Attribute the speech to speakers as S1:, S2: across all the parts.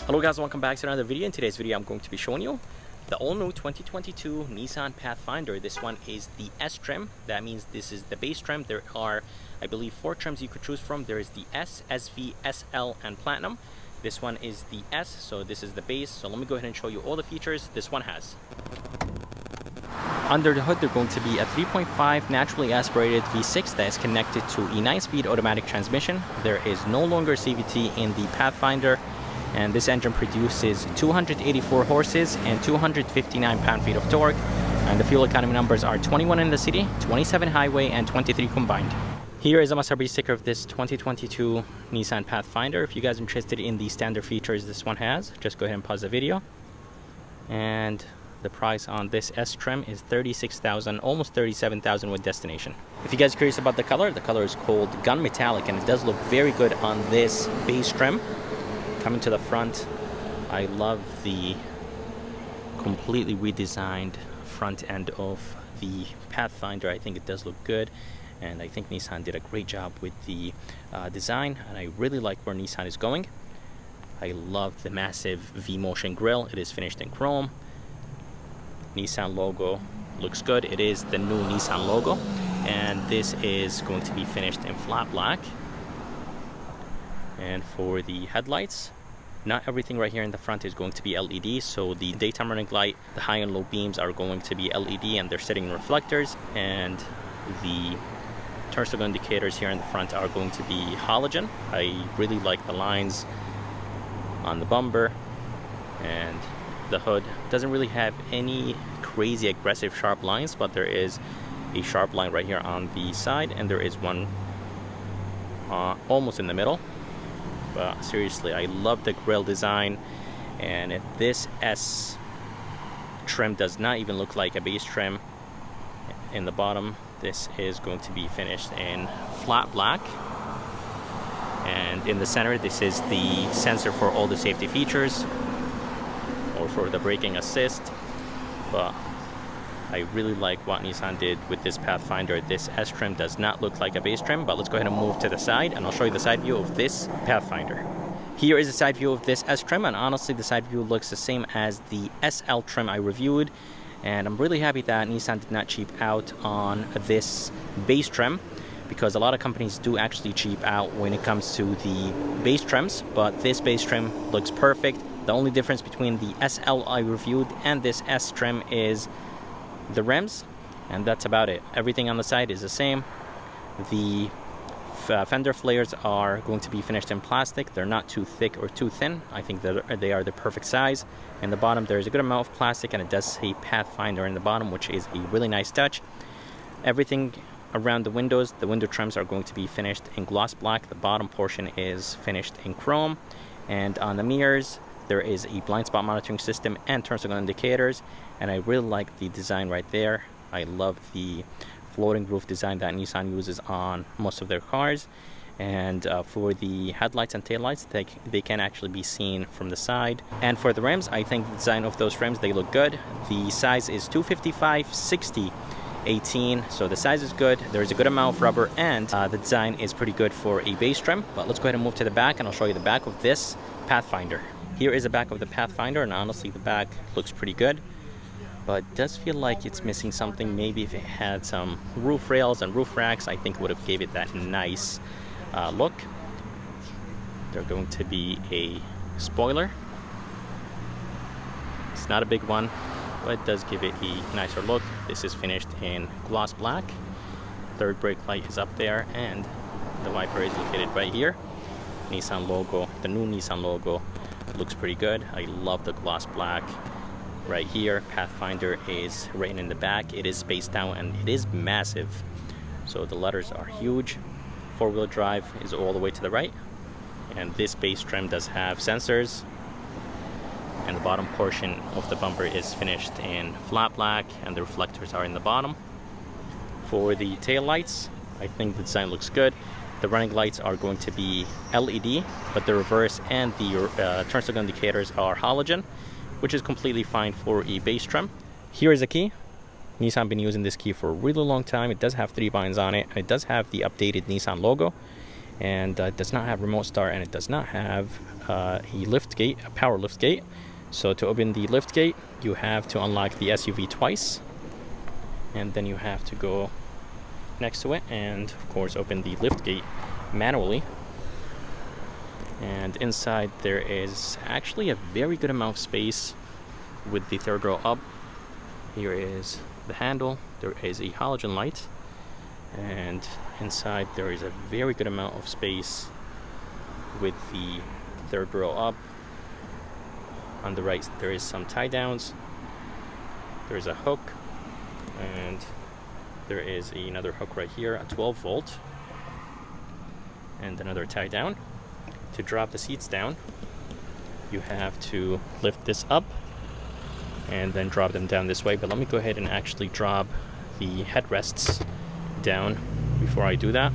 S1: Hello guys, welcome back to another video. In today's video I'm going to be showing you the all-new 2022 Nissan Pathfinder. This one is the S trim. That means this is the base trim. There are, I believe, 4 trims you could choose from. There is the S, SV, SL, and Platinum. This one is the S, so this is the base. So let me go ahead and show you all the features this one has. Under the hood, they're going to be a 3.5 naturally aspirated V6 that is connected to a 9-speed automatic transmission. There is no longer CVT in the Pathfinder, and this engine produces 284 horses and 259 pound-feet of torque. And the fuel economy numbers are 21 in the city, 27 highway, and 23 combined. Here is a must-have sticker of this 2022 Nissan Pathfinder. If you guys are interested in the standard features this one has, just go ahead and pause the video. And the price on this S trim is $36,000, almost $37,000 with destination. If you guys are curious about the color is called Gun Metallic, and it does look very good on this base trim. Coming to the front, I love the completely redesigned front end of the Pathfinder. I think it does look good, and I think Nissan did a great job with the design, and I really like where Nissan is going. I love the massive V-motion grille. It is finished in chrome. Nissan logo looks good. It is the new Nissan logo, and this is going to be finished in flat black. And for the headlights, not everything right here in the front is going to be LED. So the daytime running light, the high and low beams are going to be LED, and they're sitting in reflectors. And the turn signal indicators here in the front are going to be halogen. I really like the lines on the bumper, and the hood doesn't really have any crazy aggressive sharp lines, but there is a sharp line right here on the side, and there is one almost in the middle. But seriously, I love the grille design, and this S trim does not even look like a base trim. In the bottom, this is going to be finished in flat black, and in the center, this is the sensor for all the safety features, or for the braking assist. But I really like what Nissan did with this Pathfinder. This S trim does not look like a base trim, but let's go ahead and move to the side, and I'll show you the side view of this Pathfinder. Here is the side view of this S trim, and honestly the side view looks the same as the SL trim I reviewed, and I'm really happy that Nissan did not cheap out on this base trim, because a lot of companies do actually cheap out when it comes to the base trims, but this base trim looks perfect. The only difference between the SL I reviewed and this S trim is the rims, and that's about it. Everything on the side is the same. The fender flares are going to be finished in plastic. They're not too thick or too thin. I think that they are the perfect size. In the bottom, there is a good amount of plastic, and it does say Pathfinder in the bottom, which is a really nice touch. Everything around the windows, the window trims are going to be finished in gloss black. The bottom portion is finished in chrome, and on the mirrors, there is a blind spot monitoring system and turn signal indicators, and I really like the design right there. I love the floating roof design that Nissan uses on most of their cars. And for the headlights and taillights, they can actually be seen from the side. And for the rims, I think the design of those rims, they look good. The size is 255/60/18, so the size is good. There's a good amount of rubber, and the design is pretty good for a base trim. But let's go ahead and move to the back, and I'll show you the back of this Pathfinder. Here is the back of the Pathfinder, and honestly the back looks pretty good, but it does feel like it's missing something. Maybe if it had some roof rails and roof racks, I think it would have gave it that nice look. There's going to be a spoiler. It's not a big one, but it does give it a nicer look. This is finished in gloss black. Third brake light is up there, and the wiper is located right here. Nissan logo, the new Nissan logo, looks pretty good. I love the gloss black right here. Pathfinder is written in the back. It is spaced out, and it is massive, so the letters are huge. Four-wheel drive is all the way to the right, and this base trim does have sensors, and the bottom portion of the bumper is finished in flat black, and the reflectors are in the bottom. For the tail lights, I think the design looks good. The running lights are going to be LED, but the reverse and the turn signal indicators are halogen, which is completely fine for a base trim. Here is a key. Nissan been using this key for a really long time. It does have 3 buttons on it, and it does have the updated Nissan logo. and it does not have remote start, and it does not have a lift gate, a power lift gate. So to open the lift gate, you have to unlock the SUV twice, and then you have to go next to it and of course open the lift gate manually. And inside there is actually a very good amount of space with the third row up. Here is the handle, there is a halogen light, and inside there is a very good amount of space with the third row up. On the right there is some tie downs, there is a hook, and there is another hook right here, a 12 volt, and another tie down. To drop the seats down, you have to lift this up and then drop them down this way. But let me go ahead and actually drop the headrests down before I do that.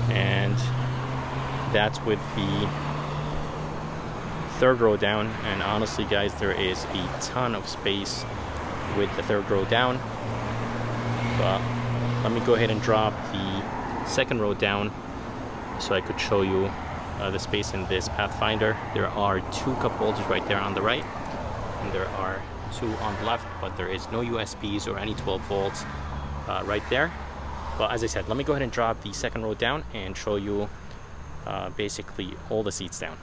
S1: And that's with the third row down, and honestly guys, there is a ton of space with the third row down. But let me go ahead and drop the second row down so I could show you the space in this Pathfinder. There are 2 cup holders right there on the right, and there are 2 on the left, but there is no USBs or any 12 volts right there. But as I said, let me go ahead and drop the second row down and show you basically all the seats down.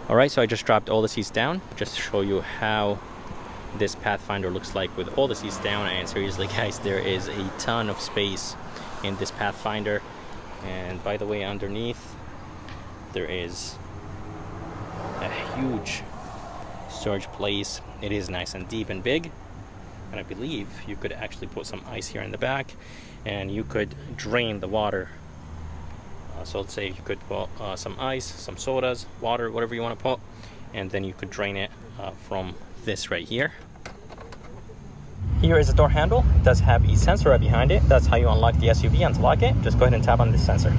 S1: Alright, so I just dropped all the seats down just to show you how this Pathfinder looks like with all the seats down. And seriously guys, there is a ton of space in this Pathfinder. And by the way, underneath there is a huge storage place. It is nice and deep and big, and I believe you could actually put some ice here in the back, and you could drain the water. So let's say you could put some ice, some sodas, water, whatever you want to put, and then you could drain it from this right here. Here is the door handle. It does have a sensor right behind it. That's how you unlock the SUV and to lock it. Just go ahead and tap on this sensor.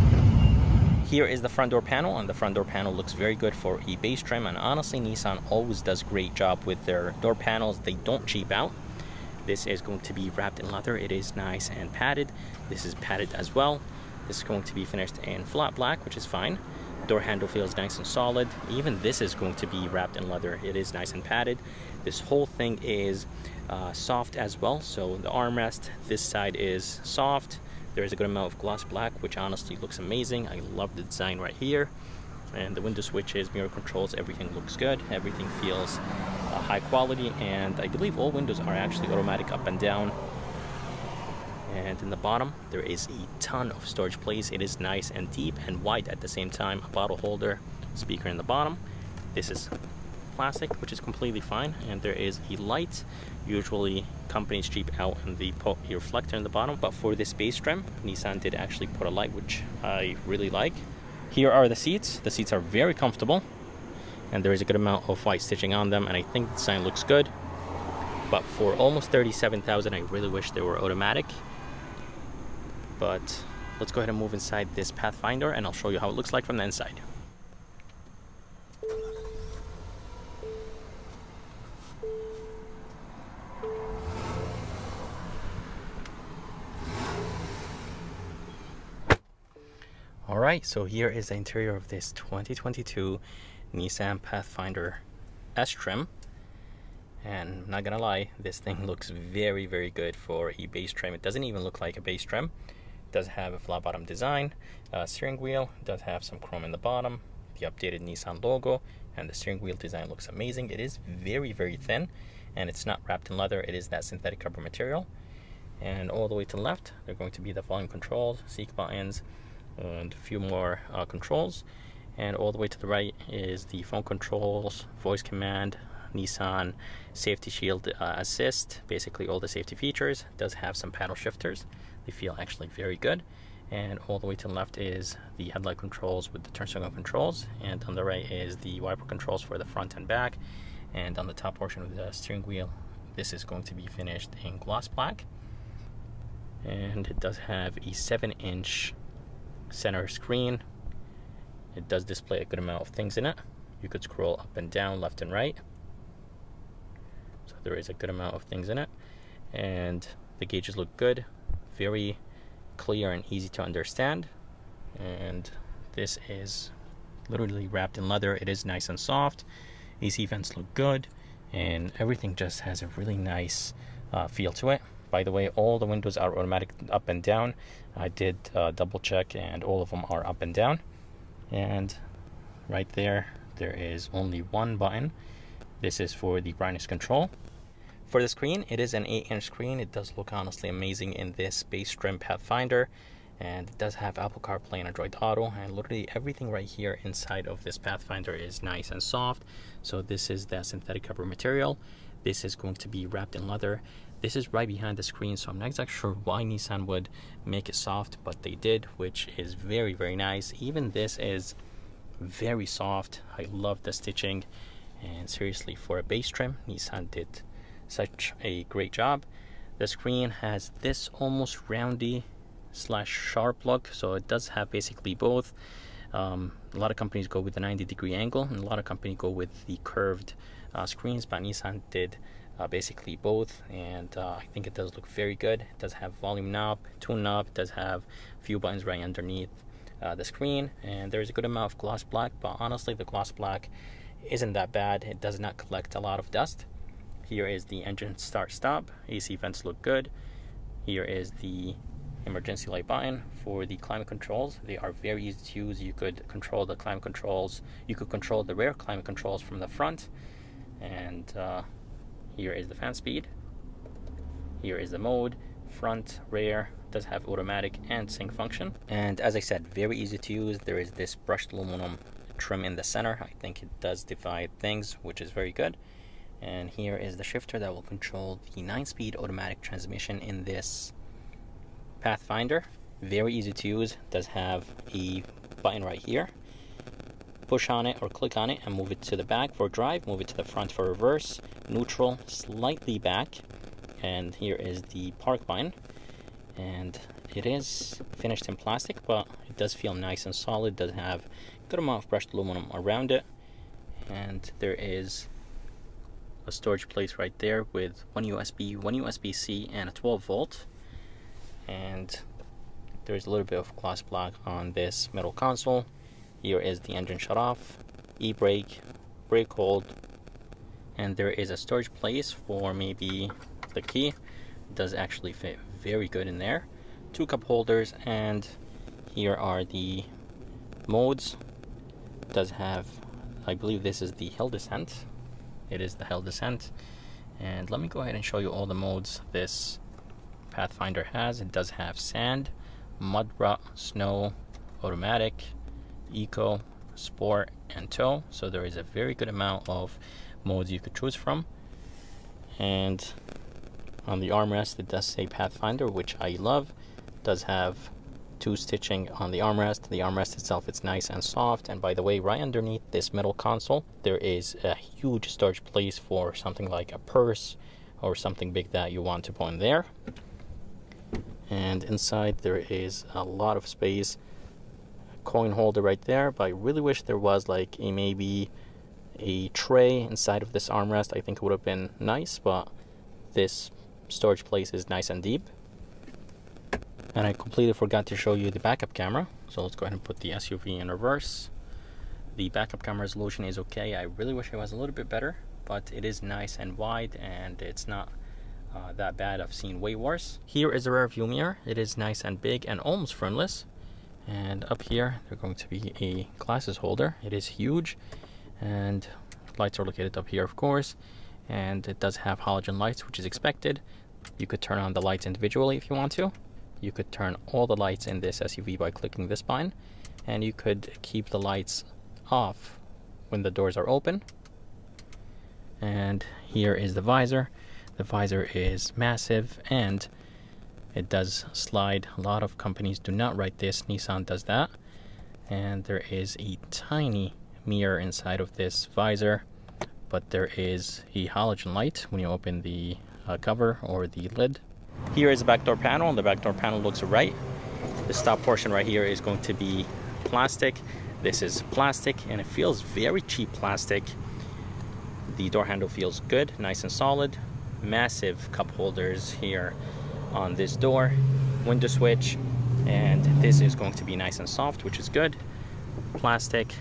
S1: Here is the front door panel, and the front door panel looks very good for a base trim, and honestly Nissan always does a great job with their door panels. They don't cheap out. This is going to be wrapped in leather. It is nice and padded. This is padded as well. This is going to be finished in flat black, which is fine. Door handle feels nice and solid. Even this is going to be wrapped in leather. It is nice and padded. This whole thing is soft as well. So the armrest, this side is soft. There is a good amount of gloss black, which honestly looks amazing. I love the design right here. And the window switches, mirror controls, everything looks good. Everything feels high quality, and I believe all windows are actually automatic up and down. And in the bottom there is a ton of storage place. It is nice and deep and wide at the same time. A bottle holder, speaker in the bottom. This is plastic, which is completely fine, and there is a light. Usually companies cheap out and they put a reflector in the bottom, but for this base trim Nissan did actually put a light, which I really like. Here are the seats. The seats are very comfortable, and there is a good amount of white stitching on them, and I think the design looks good. But for almost $37,000, I really wish they were automatic. But let's go ahead and move inside this Pathfinder, and I'll show you how it looks like from the inside. Alright, so here is the interior of this 2022 Nissan Pathfinder S trim. And I'm not gonna lie, this thing looks very, very good for a base trim. It doesn't even look like a base trim. It does have a flat bottom design. Steering wheel does have some chrome in the bottom, the updated Nissan logo, and the steering wheel design looks amazing. It is very, very thin, and it's not wrapped in leather. It is that synthetic rubber material. And all the way to the left, they're going to be the volume controls, seat buttons, and a few more controls. And all the way to the right is the phone controls, voice command, Nissan safety shield assist, basically all the safety features. It does have some paddle shifters. They feel actually very good. And all the way to the left is the headlight controls with the turn signal controls, and on the right is the wiper controls for the front and back. And on the top portion of the steering wheel, this is going to be finished in gloss black, and it does have a 7-inch center screen. It does display a good amount of things in it. You could scroll up and down, left and right. So there is a good amount of things in it, and the gauges look good, very clear and easy to understand. And this is literally wrapped in leather. It is nice and soft. AC vents look good, and everything just has a really nice feel to it. By the way, all the windows are automatic up and down. I did double check, and all of them are up and down. And right there is only one button. This is for the brightness control. For the screen, it is an 8-inch screen. It does look honestly amazing in this base trim Pathfinder, and it does have Apple CarPlay and Android Auto, and literally everything right here inside of this Pathfinder is nice and soft. So this is the synthetic cover material. This is going to be wrapped in leather. This is right behind the screen, so I'm not exactly sure why Nissan would make it soft, but they did, which is very, very nice. Even this is very soft. I love the stitching, and seriously, for a base trim, Nissan did such a great job. The screen has this almost roundy / sharp look, so it does have basically both. A lot of companies go with the 90-degree angle, and a lot of companies go with the curved screens, but Nissan did basically both, and I think it does look very good. It does have volume knob, tune knob. It does have a few buttons right underneath the screen, and there's a good amount of gloss black, but honestly the gloss black isn't that bad. It does not collect a lot of dust. Here is the engine start stop. AC vents look good. Here is the emergency light button. For the climate controls, they are very easy to use. You could control the climate controls. You could control the rear climate controls from the front, and here is the fan speed. Here is the mode, front, rear. Does have automatic and sync function, and as I said, very easy to use. There is this brushed aluminum trim in the center. I think it does divide things, which is very good. And here is the shifter that will control the 9-speed automatic transmission in this Pathfinder. Very easy to use. Does have a button right here. Push on it or click on it and move it to the back for drive, move it to the front for reverse, neutral, slightly back, and here is the park button. And it is finished in plastic, but it does feel nice and solid. Does have a good amount of brushed aluminum around it, and there is a storage place right there with one USB, one USB-C, and a 12-volt. And there's a little bit of gloss black on this metal console. Here is the engine shut off, e-brake, brake hold, and there is a storage place for maybe the key. It does actually fit very good in there. 2 cup holders, and here are the modes. It does have, I believe this is the hill descent. It is the hill descent, and let me go ahead and show you all the modes this Pathfinder has. It does have sand, mud rut, snow, automatic, eco, sport, and tow. So there is a very good amount of modes you could choose from. And on the armrest, it does say Pathfinder, which I love. It does have 2 stitching on the armrest. The armrest itself is nice and soft, and by the way, right underneath this metal console there is a huge storage place for something like a purse or something big that you want to put in there. And inside there is a lot of space. Coin holder right there, but I really wish there was like maybe a tray inside of this armrest. I think it would have been nice, but this storage place is nice and deep. And I completely forgot to show you the backup camera, so let's go ahead and put the SUV in reverse. The backup camera resolution is okay. I really wish it was a little bit better, but it is nice and wide, and it's not that bad. I've seen way worse. Here is the rear view mirror. It is nice and big and almost frameless. And up here there's going to be a glasses holder. It is huge, and lights are located up here, of course, and it does have halogen lights, which is expected. You could turn on the lights individually if you want to. You could turn all the lights in this SUV by clicking this button, and you could keep the lights off when the doors are open. And here is the visor. The visor is massive, and it does slide. A lot of companies do not write this. Nissan does that. And there is a tiny mirror inside of this visor, but there is a halogen light when you open the cover or the lid. Here is the back door panel, and the back door panel looks right. The stop portion right here is going to be plastic. This is plastic, and it feels very cheap plastic. The door handle feels good, nice and solid. massive cup holders here on this door, window switch, and this is going to be nice and soft, which is good. Plastic,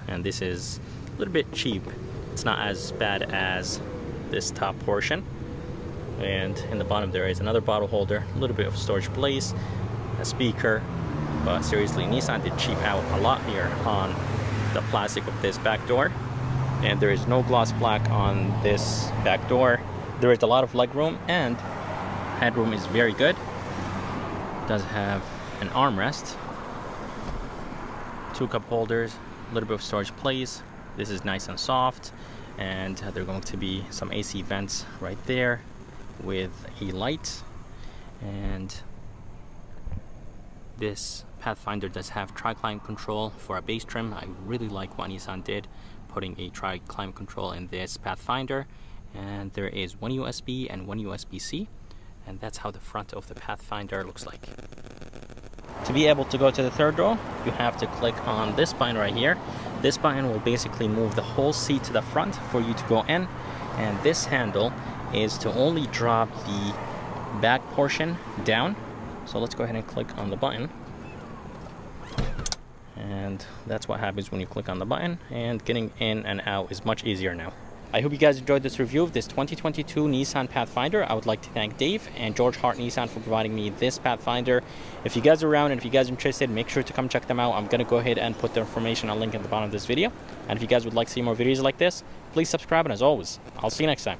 S1: and this is a little bit cheap. It's not as bad as this top portion. And in the bottom there is another bottle holder, a little bit of storage place, a speaker. But seriously, Nissan did cheap out a lot here on the plastic of this back door. And there is no gloss black on this back door. There is a lot of leg room, and headroom is very good. It does have an armrest, 2 cup holders, a little bit of storage place. This is nice and soft, and there are going to be some AC vents right there with a light. And this Pathfinder does have tri-climb control for a base trim. I really like what Nissan did, putting a tri-climb control in this Pathfinder. And there is 1 USB and 1 USB-C, and that's how the front of the Pathfinder looks like. To be able to go to the third row, you have to click on this button right here. This button will basically move the whole seat to the front for you to go in, and this handle is to only drop the back portion down. So let's go ahead and click on the button, and that's what happens when you click on the button, and getting in and out is much easier now. I hope you guys enjoyed this review of this 2022 Nissan Pathfinder. I would like to thank Dave and George Hart Nissan for providing me this Pathfinder. If you guys are around and if you guys are interested, make sure to come check them out. I'm going to go ahead and put the information, a link at the bottom of this video. And if you guys would like to see more videos like this, please subscribe, and as always, I'll see you next time.